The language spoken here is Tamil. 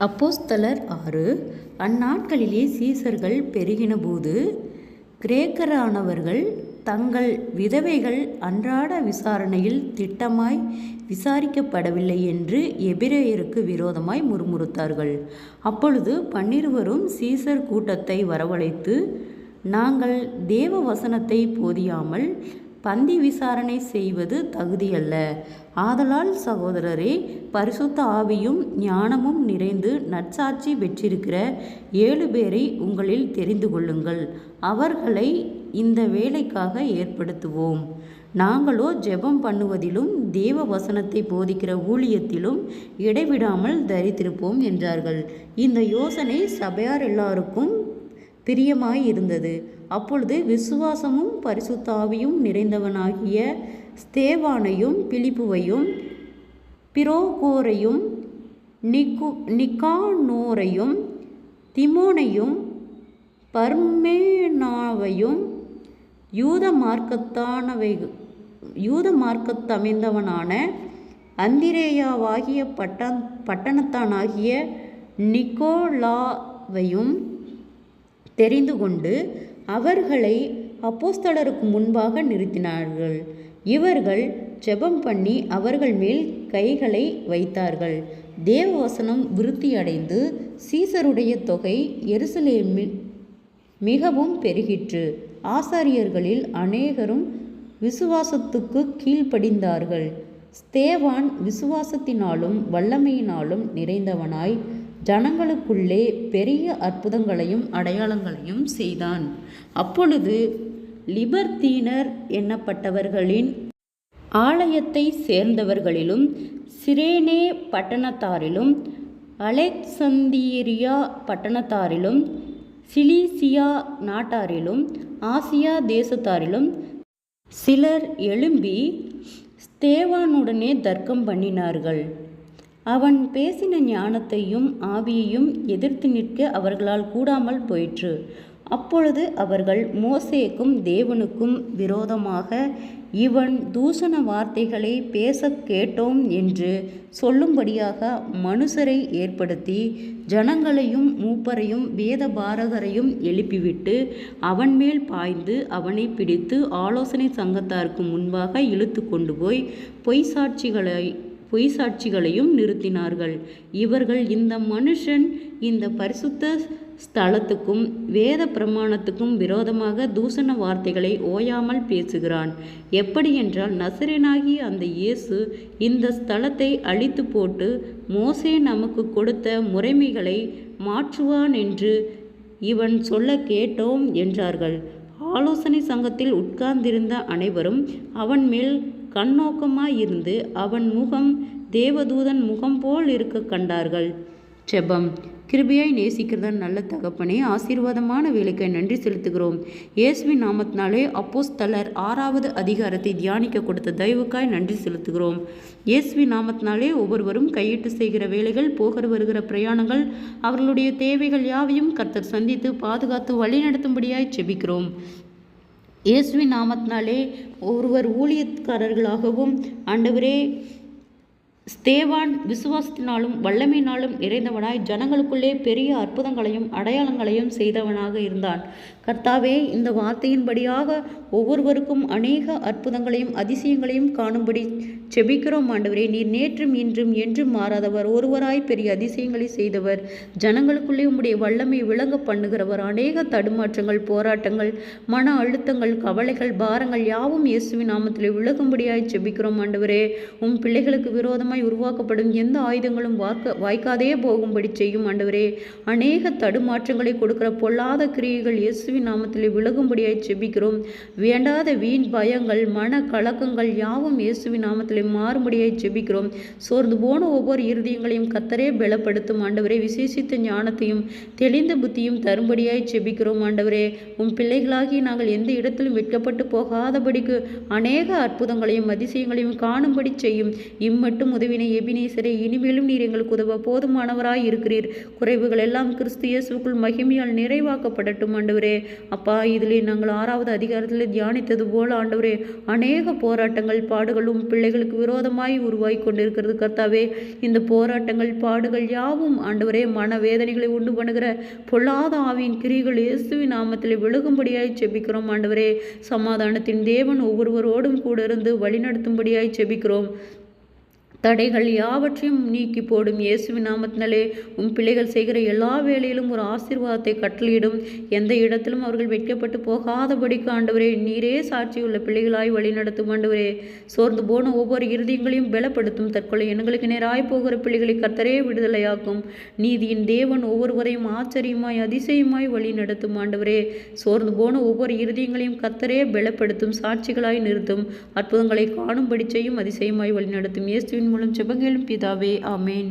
அப்போஸ்தலர் 6. அந்நாட்களிலே சீசர்கள் பெருகினபோது கிரேக்கரானவர்கள் தங்கள் விதவைகள் அன்றாட விசாரணையில் திட்டமாய் விசாரிக்கப்படவில்லை என்று எபிரெயருக்கு விரோதமாய் முறுமுறுத்தார்கள். அப்பொழுது 12 சீசர் கூட்டத்தை வரவழைத்து, நாங்கள் தேவ வசனத்தை போதியாமல் பந்தி விசாரணை செய்வது தகுதியல்ல. ஆதலால் சகோதரரே, பரிசுத்த ஆவியும் ஞானமும் நிறைந்து நற்சாட்சி பெற்றிருக்கிற 7 பேரை உங்களில் தெரிந்து கொள்ளுங்கள். அவர்களை இந்த வேலைக்காக ஏற்படுத்துவோம். நாங்களோ ஜெபம் பண்ணுவதிலும் தேவ வசனத்தை போதிக்கிற ஊழியத்திலும் இடைவிடாமல் தரித்திருப்போம் என்றார்கள். இந்த யோசனை சபையார் எல்லாருக்கும் பிரியமாயிருந்தது. அப்பொழுது விசுவாசமும் பரிசுத்த ஆவியும் நிறைந்தவனாகிய ஸ்தேவானையும் பிலிப்புவையும் பிரோகோரையும் நிக்கானோரையும் திமோனையும் பர்மேனாவையும் யூத மார்க்கத்தமைந்தவனான அந்திரேயாவாகிய பட்டணத்தானாகிய நிக்கோலாவையும் தெரிந்து கொண்டு அவர்களை அப்போஸ்தலருக்கு முன்பாக நிறுத்தினார்கள். இவர்கள் ஜெபம் பண்ணி அவர்கள் மேல் கைகளை வைத்தார்கள். தேவ வசனம் விருத்தியடைந்து சீசருடைய தொகை எருசலேமில் மிகவும் பெருகிற்று. ஆசாரியர்களில் அநேகரும் விசுவாசத்துக்கு கீழ்ப்படிந்தார்கள். ஸ்தேவான் விசுவாசத்தினாலும் வல்லமையினாலும் நிறைந்தவனாய் ஜனங்களுக்குள்ளே பெரிய அற்புதங்களையும் அடையாளங்களையும் செய்தான். அப்பொழுது லிபர்த்தீனர் என்னப்பட்டவர்களின் ஆலயத்தை சேர்ந்தவர்களிலும் சிரேனே பட்டணத்தாரிலும் அலெக்சந்தீரியா பட்டணத்தாரிலும் சிலிசியா நாட்டாரிலும் ஆசியா தேசத்தாரிலும் சிலர் எழும்பி ஸ்தேவானுடனே தர்க்கம் பண்ணினார்கள். அவன் பேசின ஞானத்தையும் ஆவியையும் எதிர்த்து நிற்க அவர்களால் கூடாமல் போயிற்று. அப்பொழுது அவர்கள் மோசேக்கும் தேவனுக்கும் விரோதமாக, இவன் தூஷண வார்த்தைகளை பேச கேட்டோம் என்று சொல்லும்படியாக மனுஷரை ஏற்படுத்தி ஜனங்களையும் மூப்பரையும் வேத பாரகரையும் எழுப்பிவிட்டு அவன் மேல் பாய்ந்து அவனை பிடித்து ஆலோசனை சங்கத்தாருக்கு முன்பாக இழுத்து கொண்டு போய் பொய் சாட்சிகளையும் நிறுத்தினார்கள். இவர்கள், இந்த மனுஷன் இந்த பரிசுத்த ஸ்தலத்துக்கும் வேத பிரமாணத்துக்கும் விரோதமாக தூஷண வார்த்தைகளை ஓயாமல் பேசுகிறான். எப்படி என்றால், நசரேயனாகிய அந்த இயேசு இந்த ஸ்தலத்தை அழித்து போட்டு மோசே நமக்கு கொடுத்த முறைமைகளை மாற்றுவான் என்று இவன் சொல்ல கேட்டோம் என்றார்கள். ஆலோசனை சங்கத்தில் உட்கார்ந்திருந்த அனைவரும் அவன் மேல் கண்ணோக்கமாயிருந்து அவன் முகம் தேவதூதன் முகம் போல் இருக்க கண்டார்கள். ஜெபம். கிருபையாய் நேசிக்கிறத நல்ல தகப்பனே, ஆசீர்வாதமான வேலைக்காய் நன்றி செலுத்துகிறோம். இயேசுவின் நாமத்தினாலே அப்போஸ்தலர் 6வது அதிகாரத்தை தியானிக்க கொடுத்த தயவுக்காய் நன்றி செலுத்துகிறோம். இயேசுவின் நாமத்தினாலே ஒவ்வொருவரும் கையிட்டு செய்கிற வேலைகள், போகிற வருகிற பிரயாணங்கள், அவர்களுடைய தேவைகள் யாவையும் கர்த்தர் சந்தித்து பாதுகாத்து வழிநடத்தும்படியாய் ஜெபிக்கிறோம். இயேசுவின் நாமத்தினாலே ஒருவர் ஊழியக்காரர்களாகவும், ஆண்டவரே, ஸ்தேவான் விசுவாசத்தினாலும் வல்லமையினாலும் நிறைந்தவனாய் ஜனங்களுக்குள்ளே பெரிய அற்புதங்களையும் அடையாளங்களையும் செய்தவனாக இருந்தான். கர்த்தாவே, இந்த வார்த்தையின்படியாக ஒவ்வொருவருக்கும் அநேக அற்புதங்களையும் அதிசயங்களையும் காணும்படி செபிக்கிறோம். ஆண்டவரே, நீர் நேற்றும் இன்றும் என்றும் மாறாதவர், ஒருவராய் பெரிய அதிசயங்களை செய்தவர், ஜனங்களுக்குள்ளே உம்முடைய வல்லமை விளங்க பண்ணுகிறவர். அநேக தடுமாற்றங்கள், போராட்டங்கள், மன அழுத்தங்கள், கவலைகள், பாரங்கள் யாவும் இயேசுவின் நாமத்திலே விலகும்படியாய் செபிக்கிறோம். ஆண்டவரே, உம் பிள்ளைகளுக்கு விரோதமாய் உருவாக்கப்படும் எந்த ஆயுதங்களும் வாய்க்காதே போகும்படி செய்யும். ஆண்டவரே, அநேக தடுமாற்றங்களை கொடுக்கிற பொல்லாத கிரியைகள் இயேசுவின் நாமத்திலே விலகும்படியாய் செபிக்கிறோம். வேண்டாத வீண் பயங்கள், மன கலக்கங்கள் யாவும் இயேசுவின் நாமத்திலே மாறும்படியாய் செபிக்கிறோம். சோர்ந்து போன ஒவ்வொரு இருதயங்களையும் கர்த்தரே பலப்படுத்தும். ஆண்டவரே, விசேஷித்த ஞானத்தையும் தெளிந்த புத்தியும் தரும்படியாய் செபிக்கிறோம். ஆண்டவரே, உம் பிள்ளைகளாகி நாங்கள் எந்த இடத்திலும் வெட்கப்பட்டு போகாதபடிக்கு அநேக அற்புதங்களையும் அதிசயங்களையும் காணும்படி செய்யும். இம்மட்டும் உதவி உதவினை எபினேசரே, இனிமேலும் நீர் எங்களுக்கு உதவ போதுமானவராய் இருக்கிறீர். குறைவுகள் எல்லாம் கிறிஸ்து இயேசுவுக்குள் மகிமையால் நிறைவாக்கப்படட்டும் ஆண்டவரே. அப்பா, இதிலே நாங்கள் 6வது அதிகாரத்தில் தியானித்தது போல ஆண்டவரே, அநேக போராட்டங்கள் பாடுகளும் பிள்ளைகளுக்கு விரோதமாய் உருவாகி கொண்டிருக்கிறது கர்த்தாவே. இந்த போராட்டங்கள் பாடுகள் யாவும் ஆண்டவரே மனவேதனைகளை உண்டு பண்ணுகிற பொல்லாத ஆவியின் கிரிகள் இயேசுவின் நாமத்தில் விழுகும்படியாய் செபிக்கிறோம் ஆண்டவரே. சமாதானத்தின் தேவன் ஒவ்வொருவரோடும் கூட இருந்து வழிநடத்தும்படியாய் செபிக்கிறோம். தடைகள் யாவற்றையும் நீக்கி போடும் இயேசுவின் நாமத்தினாலே பிள்ளைகள் செய்கிற எல்லா வேலையிலும் ஒரு ஆசீர்வாதத்தை கட்டளையிடும். எந்த இடத்திலும் அவர்கள் வெட்கப்பட்டு போகாதபடிக்கு ஆண்டவரே நீரே சாட்சியுள்ள பிள்ளைகளாய் வழிநடத்தும் ஆண்டவரே. சோர்ந்து போன ஒவ்வொரு இருதயங்களையும் பலப்படுத்தும். தற்கொலை எண்ணங்களுக்கு நேராய் போகிற பிள்ளைகளை கர்த்தரே விடுதலையாக்கும். நீதியின் தேவன் ஒவ்வொருவரையும் ஆச்சரியமாய் அதிசயமாய் வழி நடத்தும் ஆண்டவரே. சோர்ந்து போன ஒவ்வொரு இருதயங்களையும் கர்த்தரே பலப்படுத்தும், சாட்சிகளாய் நிறுத்தும், அற்புதங்களை காணும்படி செய்யும், அதிசயமாய் வழி நடத்தும். இயேசுவின் மூலம் ஜெபங்களும் பிதாவே, ஆமேன்.